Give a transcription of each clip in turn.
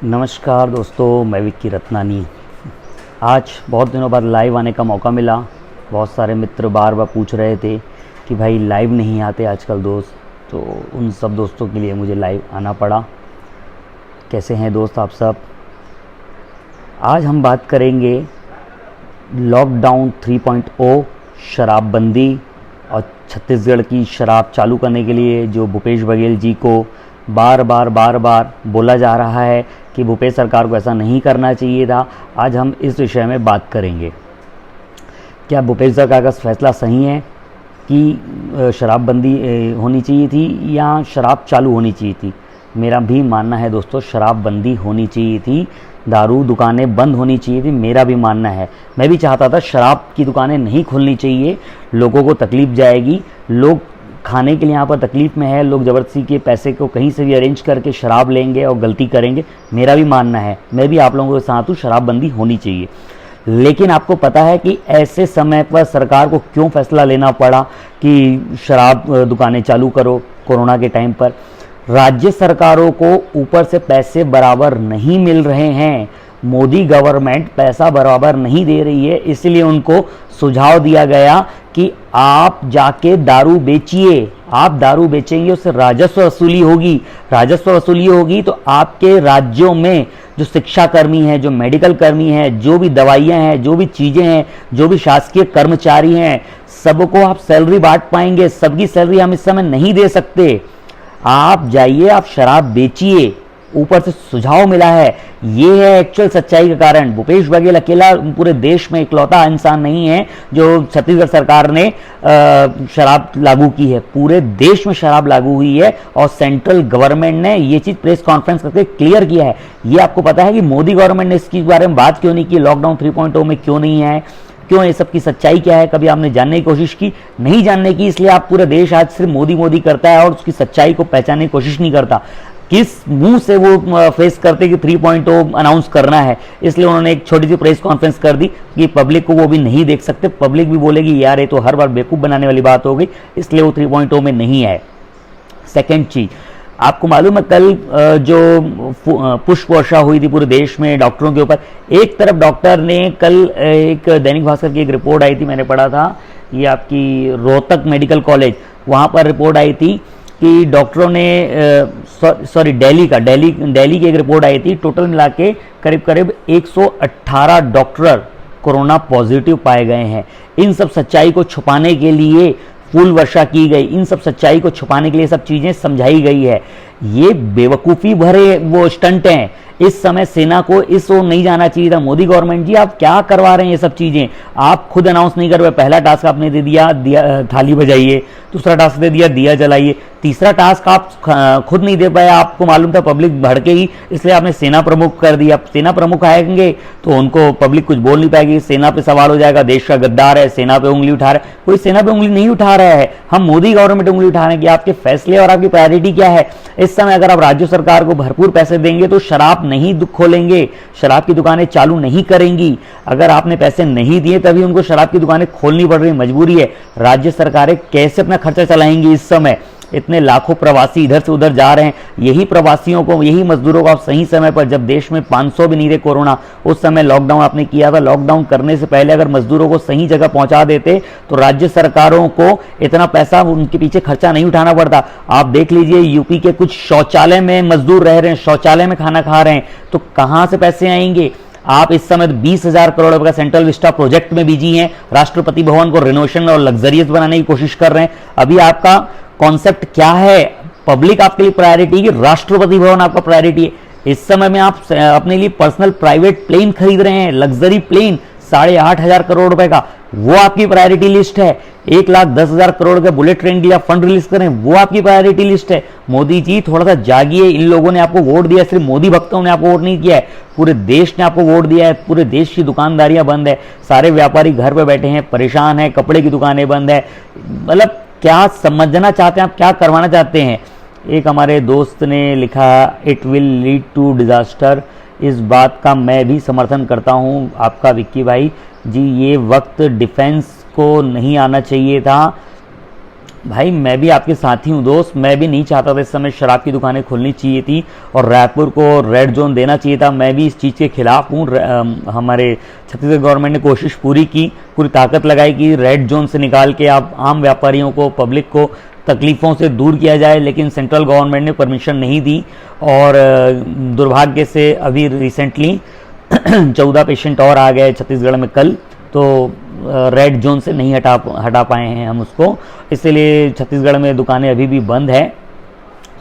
नमस्कार दोस्तों, मैं विक्की रत्नानी। आज बहुत दिनों बाद लाइव आने का मौका मिला। बहुत सारे मित्र बार बार पूछ रहे थे कि भाई लाइव नहीं आते आजकल दोस्त, तो उन सब दोस्तों के लिए मुझे लाइव आना पड़ा। कैसे हैं दोस्त आप सब? आज हम बात करेंगे लॉकडाउन 3.0, शराबबंदी और छत्तीसगढ़ की शराब चालू करने के लिए जो भूपेश बघेल जी को बार बार बोला जा रहा है कि भूपेश सरकार को ऐसा नहीं करना चाहिए था। आज हम इस विषय में बात करेंगे। क्या भूपेश सरकार का फैसला सही है कि शराबबंदी होनी चाहिए थी या शराब चालू होनी चाहिए थी? मेरा भी मानना है दोस्तों, शराबबंदी होनी चाहिए थी, दारू दुकानें बंद होनी चाहिए थी। मेरा भी मानना है। मैं भी चाहता था शराब की दुकानें नहीं खोलनी चाहिए, लोगों को तकलीफ जाएगी, लोग खाने के लिए यहाँ पर तकलीफ़ में है, लोग ज़बरदस्ती के पैसे को कहीं से भी अरेंज करके शराब लेंगे और गलती करेंगे। मेरा भी मानना है, मैं भी आप लोगों के साथ हूँ, शराबबंदी होनी चाहिए। लेकिन आपको पता है कि ऐसे समय पर सरकार को क्यों फैसला लेना पड़ा कि शराब दुकानें चालू करो? कोरोना के टाइम पर राज्य सरकारों को ऊपर से पैसे बराबर नहीं मिल रहे हैं, मोदी गवर्नमेंट पैसा बराबर नहीं दे रही है, इसलिए उनको सुझाव दिया गया कि आप जाके दारू बेचिए। आप दारू बेचेंगे, उससे राजस्व वसूली होगी, राजस्व वसूली होगी तो आपके राज्यों में जो शिक्षा कर्मी हैं, जो मेडिकल कर्मी हैं, जो भी दवाइयाँ हैं, जो भी चीज़ें हैं, जो भी शासकीय कर्मचारी हैं, सबको आप सैलरी बांट पाएंगे। सबकी सैलरी हम इस समय नहीं दे सकते। आप जाइए, आप शराब बेचिए, ऊपर से सुझाव मिला है। ये है एक्चुअल सच्चाई का कारण। भूपेश बघेल अकेला पूरे देश में इकलौता इंसान नहीं है जो छत्तीसगढ़ सरकार ने शराब लागू की है। पूरे देश में शराब लागू हुई है और सेंट्रल गवर्नमेंट ने ये चीज प्रेस कॉन्फ्रेंस करके क्लियर किया है। ये आपको पता है कि मोदी गवर्नमेंट ने इसके बारे में बात क्यों नहीं की? लॉकडाउन 3.0 में क्यों नहीं है? क्यों? ये सब की सच्चाई क्या है? कभी आपने जानने की कोशिश की? नहीं जानने की, इसलिए आप पूरे देश आज सिर्फ मोदी मोदी करता है और उसकी सच्चाई को पहचानने की कोशिश नहीं करता। किस मुंह से वो फेस करते कि 3.0 अनाउंस करना है, इसलिए उन्होंने एक छोटी सी प्रेस कॉन्फ्रेंस कर दी कि पब्लिक को वो भी नहीं देख सकते। पब्लिक भी बोलेगी यार ये तो हर बार बेवकूफ़ बनाने वाली बात हो गई, इसलिए वो 3.0 में नहीं आए। सेकेंड चीज, आपको मालूम है कल जो पुष्प वर्षा हुई थी पूरे देश में डॉक्टरों के ऊपर। एक तरफ डॉक्टर ने कल एक दैनिक भास्कर की एक रिपोर्ट आई थी, मैंने पढ़ा था, ये आपकी रोहतक मेडिकल कॉलेज, वहाँ पर रिपोर्ट आई थी कि डॉक्टरों ने दिल्ली की एक रिपोर्ट आई थी। टोटल मिला के करीब 118 डॉक्टर कोरोना पॉजिटिव पाए गए हैं। इन सब सच्चाई को छुपाने के लिए फूल वर्षा की गई, इन सब सच्चाई को छुपाने के लिए सब चीजें समझाई गई है। ये बेवकूफ़ी भरे वो स्टंट हैं। इस समय सेना को इस ओर नहीं जाना चाहिए था। मोदी गवर्नमेंट जी आप क्या करवा रहे हैं? ये सब चीजें आप खुद अनाउंस नहीं कर रहे। पहला टास्क आपने दे दिया, थाली बजाइए। दूसरा टास्क दे दिया, दिया जलाइए। तीसरा टास्क आप खुद नहीं दे पाए। आपको मालूम था पब्लिक भड़केगी, इसलिए आपने सेना प्रमुख कर दिया। सेना प्रमुख आएंगे तो उनको पब्लिक कुछ बोल नहीं पाएगी। सेना पे सवाल हो जाएगा, देश का गद्दार है, सेना पे उंगली उठा रहा है। कोई सेना पे उंगली नहीं उठा रहा है, हम मोदी गवर्नमेंट उंगली उठा रहे हैं कि आपके फैसले और आपकी प्रायोरिटी क्या है। इस समय अगर आप राज्य सरकार को भरपूर पैसे देंगे तो शराब नहीं खोलेंगे, शराब की दुकानें चालू नहीं करेंगी। अगर आपने पैसे नहीं दिए तभी उनको शराब की दुकानें खोलनी पड़ रही, मजबूरी है। राज्य सरकारें कैसे अपना खर्चा चलाएंगी इस समय? इतने लाखों प्रवासी इधर से उधर जा रहे हैं। यही प्रवासियों को, यही मजदूरों को आप सही समय पर, जब देश में 500 भी नहीं थे कोरोना, उस समय लॉकडाउन आपने किया था। लॉकडाउन करने से पहले अगर मजदूरों को सही जगह पहुंचा देते तो राज्य सरकारों को इतना पैसा उनके पीछे खर्चा नहीं उठाना पड़ता। आप देख लीजिए यूपी के कुछ शौचालय में मजदूर रह रहे हैं, शौचालय में खाना खा रहे हैं, तो कहां से पैसे आएंगे? आप इस समय 20,000 करोड़ रुपए का सेंट्रल विस्टा प्रोजेक्ट में बिजी हैं। राष्ट्रपति भवन को रिनोवेशन और लग्जरियस बनाने की कोशिश कर रहे हैं। अभी आपका कॉन्सेप्ट क्या है? पब्लिक आपके लिए प्रायोरिटी है, राष्ट्रपति भवन आपका प्रायोरिटी है। इस समय में आप अपने लिए पर्सनल प्राइवेट प्लेन खरीद रहे हैं, लग्जरी प्लेन 8,500 करोड़ रुपए का, वो आपकी प्रायोरिटी लिस्ट है। 1,10,000 करोड़ का बुलेट ट्रेन के लिए फंड रिलीज करें, वो आपकी प्रायोरिटी लिस्ट है। मोदी जी थोड़ा सा जागिए। इन लोगों ने आपको वोट दिया, सिर्फ मोदी भक्तों ने आपको वोट नहीं किया है, पूरे देश ने आपको वोट दिया है। पूरे देश की दुकानदारियां बंद है, सारे व्यापारी घर पे बैठे हैं, परेशान है, कपड़े की दुकानें बंद है। मतलब क्या समझना चाहते हैं आप, क्या करवाना चाहते हैं? एक हमारे दोस्त ने लिखा, it will lead to disaster. इस बात का मैं भी समर्थन करता हूं आपका विक्की भाई जी। ये वक्त डिफेंस को नहीं आना चाहिए था, भाई मैं भी आपके साथ ही हूँ दोस्त, मैं भी नहीं चाहता था इस समय शराब की दुकानें खुलनी चाहिए थी और रायपुर को रेड जोन देना चाहिए था। मैं भी इस चीज़ के खिलाफ हूँ। हमारे छत्तीसगढ़ गवर्नमेंट ने कोशिश पूरी की, पूरी ताकत लगाई कि रेड जोन से निकाल के आप आम व्यापारियों को, पब्लिक को तकलीफ़ों से दूर किया जाए, लेकिन सेंट्रल गवर्नमेंट ने परमिशन नहीं दी। और दुर्भाग्य से अभी रिसेंटली 14 पेशेंट और आ गए छत्तीसगढ़ में कल, तो रेड जोन से नहीं हटा पाए हैं हम उसको, इसलिए छत्तीसगढ़ में दुकानें अभी भी बंद है।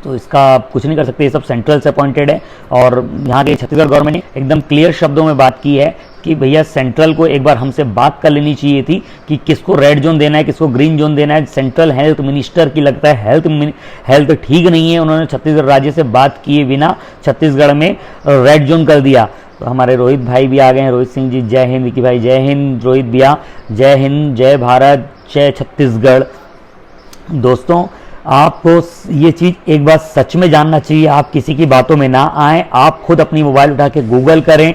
तो इसका आप कुछ नहीं कर सकते, ये सब सेंट्रल से अपॉइंटेड है। और यहाँ के छत्तीसगढ़ गवर्नमेंट ने एकदम क्लियर शब्दों में बात की है कि भैया सेंट्रल को एक बार हमसे बात कर लेनी चाहिए थी कि किसको रेड जोन देना है, किसको ग्रीन जोन देना है। सेंट्रल हेल्थ मिनिस्टर की लगता है हेल्थ ठीक नहीं है, उन्होंने छत्तीसगढ़ राज्य से बात किए बिना छत्तीसगढ़ में रेड जोन कर दिया। तो हमारे रोहित भाई भी आ गए हैं, रोहित सिंह जी जय हिंद, विकी भाई जय हिंद, रोहित भैया जय हिंद, जय भारत, जय छत्तीसगढ़। दोस्तों आपको ये चीज़ एक बार सच में जानना चाहिए, आप किसी की बातों में ना आए, आप खुद अपनी मोबाइल उठा के गूगल करें,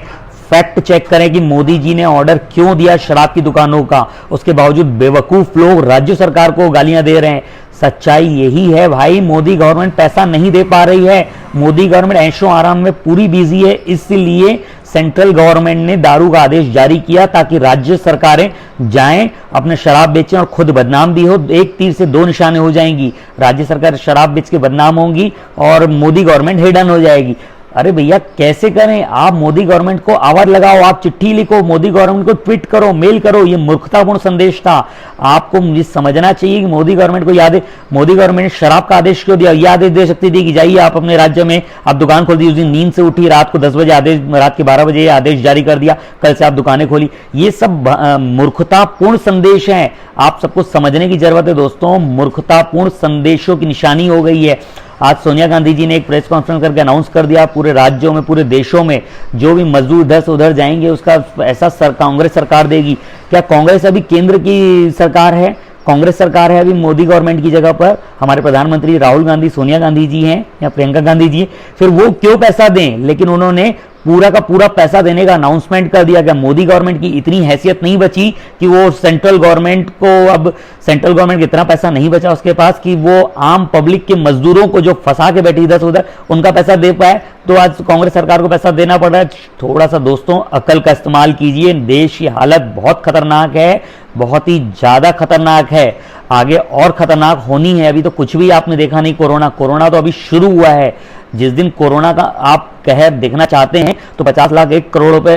फैक्ट चेक करें कि मोदी जी ने ऑर्डर क्यों दिया शराब की दुकानों का। उसके बावजूद बेवकूफ लोग राज्य सरकार को गालियां दे रहे हैं। सच्चाई यही है भाई, मोदी गवर्नमेंट पैसा नहीं दे पा रही है, मोदी गवर्नमेंट ऐशो आराम में पूरी बिजी है। इसलिए सेंट्रल गवर्नमेंट ने दारू का आदेश जारी किया ताकि राज्य सरकारें जाएं अपने शराब बेचें और खुद बदनाम भी हो। एक तीर से दो निशाने हो जाएंगी, राज्य सरकार शराब बेच के बदनाम होंगी और मोदी गवर्नमेंट हिडन हो जाएगी। अरे भैया कैसे करें, आप मोदी गवर्नमेंट को आवाज लगाओ, आप चिट्ठी लिखो, मोदी गवर्नमेंट को ट्वीट करो, मेल करो। ये मूर्खतापूर्ण संदेश था। आपको मुझे समझना चाहिए कि मोदी गवर्नमेंट को याद है, मोदी गवर्नमेंट ने शराब का आदेश क्यों दिया। यह आदेश दे सकती थी कि जाइए आप अपने राज्य में आप दुकान खोल दी। उस दिन नींद से उठी, रात को 10 बजे आदेश, रात के 12 बजे आदेश जारी कर दिया, कल से आप दुकानें खोली। ये सब मूर्खतापूर्ण संदेश हैं, आप सबको समझने की जरूरत है दोस्तों। मूर्खतापूर्ण संदेशों की निशानी हो गई है। आज सोनिया गांधी जी ने एक प्रेस कॉन्फ्रेंस करके अनाउंस कर दिया पूरे राज्यों में, पूरे देशों में जो भी मजदूर इधर से उधर जाएंगे उसका ऐसा कांग्रेस सरकार देगी। क्या कांग्रेस अभी केंद्र की सरकार है? कांग्रेस सरकार है अभी मोदी गवर्नमेंट की जगह पर। हमारे प्रधानमंत्री राहुल गांधी, सोनिया गांधी जी हैं या प्रियंका गांधी जी, फिर वो क्यों पैसा दें? लेकिन उन्होंने पूरा का पूरा पैसा देने का अनाउंसमेंट कर दिया। क्या मोदी गवर्नमेंट की इतनी हैसियत नहीं बची कि वो सेंट्रल गवर्नमेंट को, अब सेंट्रल गवर्नमेंट इतना पैसा नहीं बचा उसके पास कि वो आम पब्लिक के मजदूरों को जो फंसा के बैठी इधर से उधर उनका पैसा दे पाए? तो आज कांग्रेस सरकार को पैसा देना पड़ रहा है। थोड़ा सा दोस्तों अकल का इस्तेमाल कीजिए, देश की हालत बहुत खतरनाक है, बहुत ही ज्यादा खतरनाक है, आगे और खतरनाक होनी है। अभी तो कुछ भी आपने देखा नहीं, कोरोना तो अभी शुरू हुआ है। जिस दिन कोरोना का आप कहर देखना चाहते हैं तो 50 लाख 1 करोड़ रुपए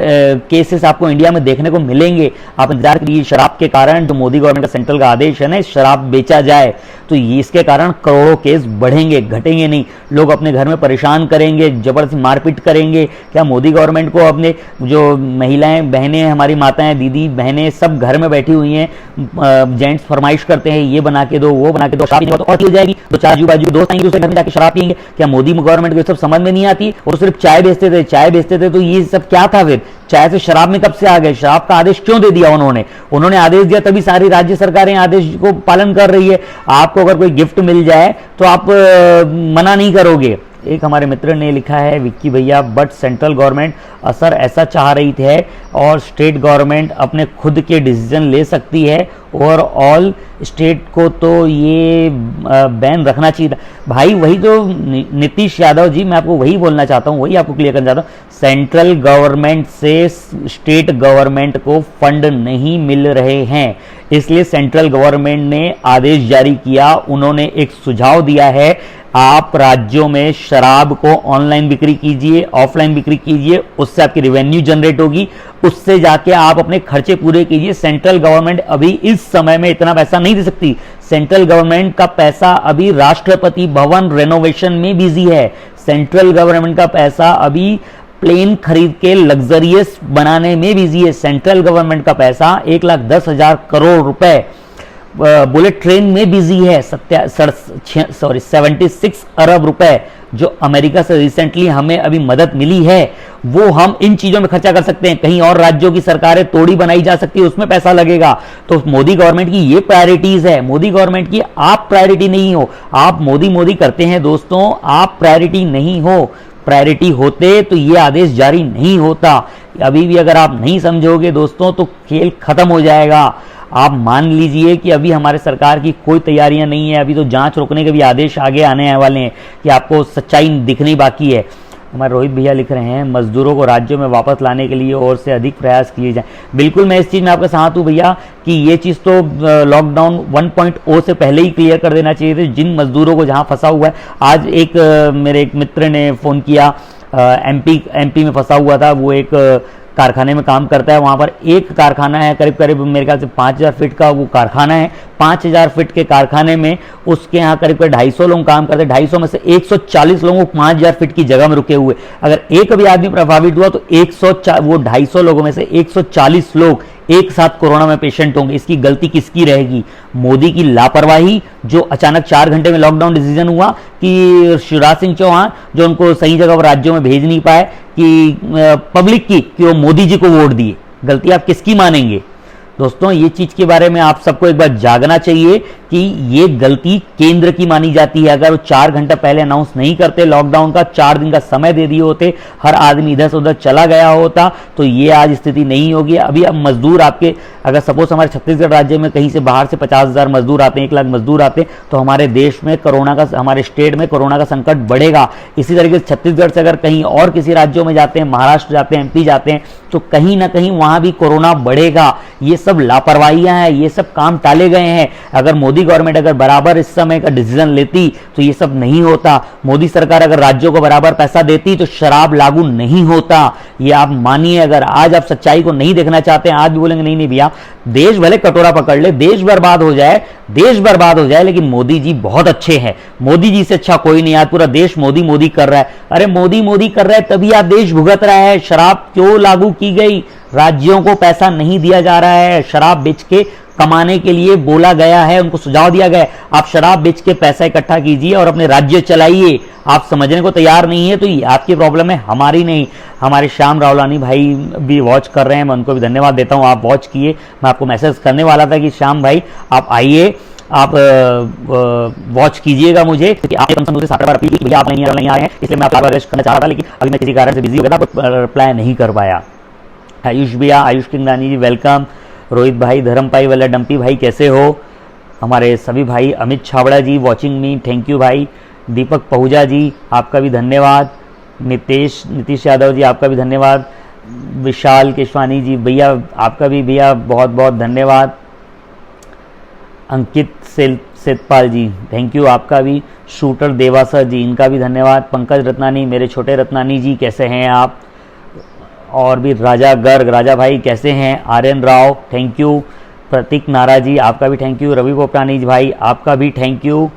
केसेस आपको इंडिया में देखने को मिलेंगे। आप इंतजार करिए, शराब के कारण जो मोदी गवर्नमेंट का सेंट्रल का आदेश है ना, शराब बेचा जाए तो ये इसके कारण करोड़ों केस बढ़ेंगे, घटेंगे नहीं। लोग अपने घर में परेशान करेंगे, जबरदस्ती मारपीट करेंगे। क्या मोदी गवर्नमेंट को अपने जो महिलाएं, बहनें, हमारी माताएं, दीदी बहनें सब घर में बैठी हुई हैं, जेंट्स फरमाइश करते हैं ये बना के दो, वो बना के दो, शराब तो और की जाएगी, तो चार आजू बाजू दोस्त आएंगे, दूसरे घर में जाके शराब पियेंगे। क्या मोदी गवर्नमेंट को सब समझ में नहीं आती? और सिर्फ चाय बेचते थे तो ये सब क्या था? फिर चाय से शराब में कब से आ गए? शराब का आदेश क्यों दे दिया उन्होंने आदेश दिया तभी सारी राज्य सरकारें आदेश को पालन कर रही है। आपको अगर कोई गिफ्ट मिल जाए तो आप मना नहीं करोगे। एक हमारे मित्र ने लिखा है, विक्की भैया, बट सेंट्रल गवर्नमेंट असर ऐसा चाह रही है और स्टेट गवर्नमेंट अपने खुद के डिसीजन ले सकती है। ओवरऑल स्टेट को तो ये बैन रखना चाहिए था। भाई वही तो नीतीश यादव जी, मैं आपको वही बोलना चाहता हूँ, वही आपको क्लियर करना चाहता हूँ। सेंट्रल गवर्नमेंट से स्टेट गवर्नमेंट को फंड नहीं मिल रहे हैं, इसलिए सेंट्रल गवर्नमेंट ने आदेश जारी किया। उन्होंने एक सुझाव दिया है, आप राज्यों में शराब को ऑनलाइन बिक्री कीजिए, ऑफलाइन बिक्री कीजिए, उससे आपकी रेवेन्यू जनरेट होगी, उससे जाके आप अपने खर्चे पूरे कीजिए। सेंट्रल गवर्नमेंट अभी इस समय में इतना पैसा नहीं दे सकती। सेंट्रल गवर्नमेंट का पैसा अभी राष्ट्रपति भवन रेनोवेशन में बिजी है। सेंट्रल गवर्नमेंट का पैसा अभी प्लेन खरीद के लग्जरियस बनाने में बिजी है। सेंट्रल गवर्नमेंट का पैसा 1,10,000 करोड़ रुपए बुलेट ट्रेन में बिजी है। 76 अरब रुपए जो अमेरिका से रिसेंटली हमें अभी मदद मिली है, वो हम इन चीजों में खर्चा कर सकते हैं। कहीं और राज्यों की सरकारें तोड़ी बनाई जा सकती है, उसमें पैसा लगेगा। तो मोदी गवर्नमेंट की ये प्रायोरिटीज है, मोदी गवर्नमेंट की आप प्रायोरिटी नहीं हो। आप मोदी करते हैं दोस्तों, आप प्रायोरिटी नहीं हो। प्रायोरिटी होते तो ये आदेश जारी नहीं होता। अभी भी अगर आप नहीं समझोगे दोस्तों तो खेल खत्म हो जाएगा। आप मान लीजिए कि अभी हमारे सरकार की कोई तैयारियां नहीं है, अभी तो जांच रोकने के भी आदेश आगे आने वाले हैं कि आपको सच्चाई दिखनी बाकी है। हमारे रोहित भैया लिख रहे हैं मजदूरों को राज्यों में वापस लाने के लिए और से अधिक प्रयास किए जाएं। बिल्कुल मैं इस चीज़ में आपका साथ हूँ भैया कि ये चीज़ तो लॉकडाउन 1.0 से पहले ही क्लियर कर देना चाहिए थे जिन मजदूरों को जहाँ फंसा हुआ है। आज एक मेरे एक मित्र ने फ़ोन किया, एमपी में फंसा हुआ था, वो एक कारखाने में काम करता है। वहाँ पर एक कारखाना है, करीब करीब मेरे ख्याल से 5000 फीट का वो कारखाना है। 5000 फीट के कारखाने में उसके यहाँ करीब करीब 250 लोग काम करते हैं। 250 में से 140 लोगों को 5000 फीट की जगह में रुके हुए। अगर एक भी आदमी प्रभावित हुआ तो 250 लोगों में से 140 लोग एक साथ कोरोना में पेशेंट होंगे। इसकी गलती किसकी रहेगी? मोदी की लापरवाही, जो अचानक 4 घंटे में लॉकडाउन डिसीजन हुआ, कि शिवराज सिंह चौहान जो उनको सही जगह पर राज्यों में भेज नहीं पाए, कि पब्लिक की कि वो मोदी जी को वोट दिए। गलती आप किसकी मानेंगे? दोस्तों ये चीज के बारे में आप सबको एक बार जागना चाहिए कि ये गलती केंद्र की मानी जाती है। अगर वो 4 घंटा पहले अनाउंस नहीं करते लॉकडाउन का, 4 दिन का समय दे दिए होते, हर आदमी इधर से उधर चला गया होता, तो ये आज स्थिति नहीं होगी। अभी अब मजदूर आपके, अगर सपोज हमारे छत्तीसगढ़ राज्य में कहीं से बाहर से 50,000 मजदूर आते हैं, 1 लाख मजदूर आते हैं, तो हमारे देश में कोरोना का, हमारे स्टेट में कोरोना का संकट बढ़ेगा। इसी तरीके से छत्तीसगढ़ से अगर कहीं और किसी राज्यों में जाते हैं, महाराष्ट्र जाते हैं, एमपी जाते हैं, तो कहीं ना कहीं वहां भी कोरोना बढ़ेगा। ये सब लापरवाहियां हैं, ये सब काम टाले गए हैं। अगर मोदी गवर्नमेंट अगर बराबर इस समय का डिसीजन लेती तो ये सब नहीं होता। मोदी सरकार अगर राज्यों को बराबर पैसा देती तो शराब लागू नहीं होता। ये आप मानिए। अगर आज आप सच्चाई को नहीं देखना चाहते हैं, आज भी बोलेंगे नहीं नहीं भैया, देश भले कटोरा पकड़ ले, देश बर्बाद हो जाए, देश बर्बाद हो जाए, लेकिन मोदी जी बहुत अच्छे हैं। मोदी जी से अच्छा कोई नहीं। आज पूरा देश मोदी मोदी कर रहा है। अरे मोदी मोदी कर रहा है तभी आप देश भुगत रहा है। शराब क्यों लागू की गई? राज्यों को पैसा नहीं दिया जा रहा है। शराब बेच के कमाने के लिए बोला गया है, उनको सुझाव दिया गया है, आप शराब बेच के पैसा इकट्ठा कीजिए और अपने राज्य चलाइए। आप समझने को तैयार नहीं है तो ये आपकी प्रॉब्लम है, हमारी नहीं। हमारे श्याम रावलानी भाई भी वॉच कर रहे हैं, मैं उनको भी धन्यवाद देता हूं, आप वॉच किए। मैं आपको मैसेज करने वाला था कि श्याम भाई आप आइए, आप वॉच कीजिएगा मुझे, क्योंकि आपने कम से कम 7 बार अपील की भैया आप नहीं आए हैं, इसलिए मैं आपका रेस्ट करना चाह रहा था, लेकिन अभी मैं किसी कारण से बिजी हो गया था, तो रिप्लाई नहीं कर पाया। आयुष भैया, आयुष किंगदानी जी वेलकम। रोहित भाई, धर्म भाई, वाला डम्पी भाई कैसे हो? हमारे सभी भाई, अमित छाबड़ा जी वॉचिंग मी, थैंक यू भाई। दीपक पहुजा जी आपका भी धन्यवाद। नीतीश यादव जी आपका भी धन्यवाद। विशाल केशवानी जी भैया आपका भी भैया बहुत बहुत धन्यवाद। अंकित सेतपाल जी थैंक यू आपका भी। शूटर देवासर जी इनका भी धन्यवाद। पंकज रत्नानी, मेरे छोटे रत्नानी जी कैसे हैं आप? और भी राजा गर्ग, राजा भाई कैसे हैं? Aryan Rao thank you. प्रतीक नारा जी आपका भी थैंक यू। रवि पोपरानी जी भाई आपका भी थैंक यू,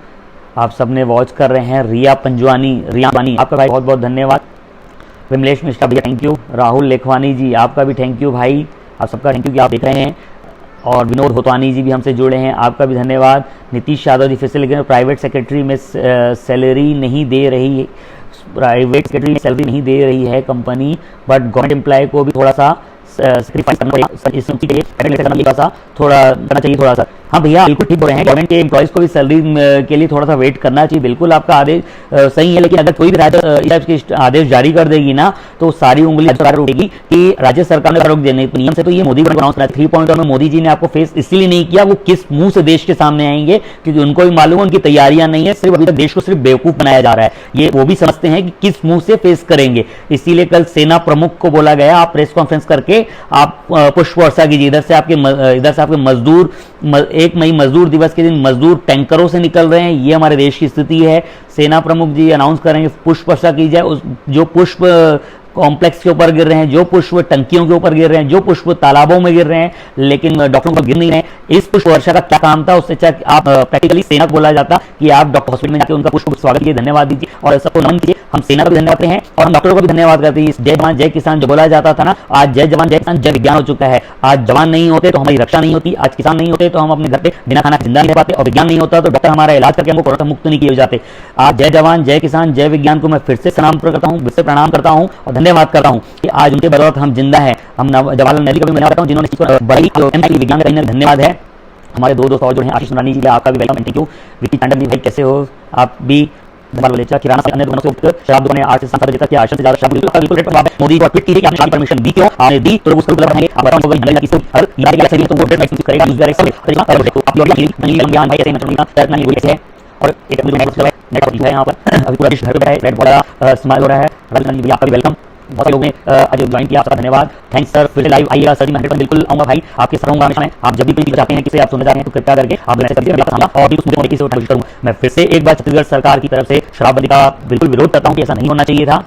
आप सबने वॉच कर रहे हैं। रिया पानी आपका भाई बहुत बहुत धन्यवाद। विमलेश मिश्रा भैया थैंक यू। राहुल लेखवानी जी आपका भी थैंक यू भाई, आप सबका थैंक यू कि आप देख रहे हैं। और विनोद होतवानी जी भी हमसे जुड़े हैं, आपका भी धन्यवाद। नीतीश यादव जी फिर से लिखे, प्राइवेट सेक्रेटरी में सैलरी नहीं दे रही है, प्राइवेट सेक्रेटरी में सैलरी नहीं दे रही है कंपनी, बट गवर्नमेंट एम्प्लॉय को भी थोड़ा सा सेक्रीफाइस करना पड़ेगा, इस के लिए थोड़ा करना चाहिए थोड़ा सा। हाँ भैया बिल्कुल ठीक बोल रहे हैं, गवर्नमेंट के एम्प्लॉयज को भी सैलरी के लिए थोड़ा सा वेट करना चाहिए। बिल्कुल आपका आदेश सही है, लेकिन अगर कोई भी राज्य आदेश जारी कर देगी ना तो सारी उंगली सरकार उठेगी कि राज्य सरकार ने रोक देने नियम से। तो ये मोदी को अनाउंस करा 3.0 में मोदी जी ने आपको फेस इसलिए नहीं किया, वो किस मुंह से देश के सामने आएंगे, क्योंकि उनको भी मालूम है उनकी तैयारियां नहीं है, सिर्फ अभी तक देश को सिर्फ बेवकूफ बनाया जा रहा है। ये वो भी समझते हैं कि किस मुंह से फेस करेंगे। इसीलिए कल सेना प्रमुख को बोला गया आप प्रेस कॉन्फ्रेंस करके आप पुष्प वर्षा कीजिए। इधर से आपके मजदूर 1 मई मजदूर दिवस के दिन मजदूर टैंकरों से निकल रहे हैं, ये हमारे देश की स्थिति है। सेना प्रमुख जी अनाउंस करेंगे पुष्प वर्षा की जाए, जो पुष्प कॉम्प्लेक्स के ऊपर गिर रहे हैं, जो पुष्प टंकियों के ऊपर गिर रहे हैं, जो पुष्प तालाबों में गिर रहे हैं, लेकिन डॉक्टरों को गिर नहीं रहे हैं। इस पुष्प वर्षा का क्या काम था? उससे अच्छा आप प्रैक्टिकली सेना को बोला जाता कि आप डॉक्टर हॉस्पिटल में जाकर उनका पुष्प स्वागत कीजिए, धन्यवाद दीजिए और सबको नमन कीजिए। हम सेना को भी धन्यवाद करते हैं और हम डॉक्टरों को भी धन्यवाद करते हैं। जय जवान जय किसान जो बोला जाता था ना, आज जय जवान जय किसान जय विज्ञान हो चुका है। आज जवान नहीं होते तो हमारी रक्षा नहीं होती, आज किसान नहीं होते तो हम अपने घर पे बिना खाना जिंदा नहीं रह पाते, और विज्ञान नहीं होता तो डॉक्टर हमारा इलाज करके हमको कोरोना मुक्त नहीं किए जाते। आज जय जवान जय किसान जय विज्ञान को मैं फिर से प्रणाम करता हूँ और धन्यवाद करता हूँ कि आज उनके बदौलत हम जिंदा हैं। हम जवाहरलाल नेहरू का भी धन्यवाद करता हूँ जिन्होंने बड़ी विज्ञान का धन्यवाद है। हमारे दो दोस्त और जो हैं, आशीष सुनानी जी आपका भी welcome, thank you. Vicky Tandon ji भाई कैसे हो? आप भी धनबाद बलेचा किराना से अन्य दुकानों से उठकर शराब दुकानें 8 से 7 बजे तक के आश्रम से ज्यादा शराब बिल्कुल रेट पर मोदी को ट्वीट कीजिए कि आपने शराब परमिशन दी क्यों, आपने दी तो उसको गलत रहेंगे। आप बताओ हमें की अगर इलाके के सही तो वो रेट करेगा यूज करेगा सब आप लोग ज्ञान भाई ऐसे मतलब करना नहीं कैसे है। और एक अपनी नेट है यहाँ पर अभी पूरा घर पे है, रेड बड़ा इस्तेमाल हो रहा है। रविंद्र जी आपका भी वेलकम, बहुत सारे लोगों ने आज ज्वाइन किया, आपका धन्यवाद, थैंक्स सर। फिर से लाइव आइएगा सर जी, मैं 100% बिल्कुल आऊंगा भाई, आपके साथ रहूंगा हमेशा मैं। आप जब भी कोई चाहते हैं किसे आप सुनना चाहते हैं तो कृपया करके आप मैसेज करिए, मैं बताऊंगा और भी उस मुद्दे की कोशिश करूंगा। मैं फिर से एक बार छत्तीसगढ़ सरकार की तरफ से शराबबंदी का बिल्कुल विरोध करता हूँ कि ऐसा नहीं होना चाहिए था।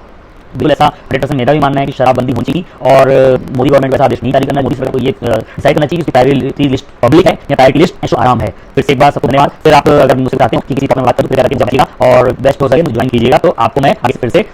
बिल्कुल ऐसा 100% मेरा भी मानना है कि शराबबंदी होनी चाहिए और मोदी गवर्नमेंट वैसा आदेश नहीं जारी करना है। मोदी सरकार को ये डिसाइड करना चाहिए कि प्रायोरिटी लिस्ट पब्लिक है या प्रायोरिटी लिस्ट ऐसा आराम है। फिर से एक बार सबको धन्यवाद। फिर आप अगर मुझसे चाहते हो कि किसी टॉपिक में बात करूँ तो कृपया करके जमाइएगा और बेस्ट हो सके तो ज्वाइन कीजिएगा, तो आपको मैं आगे फिर से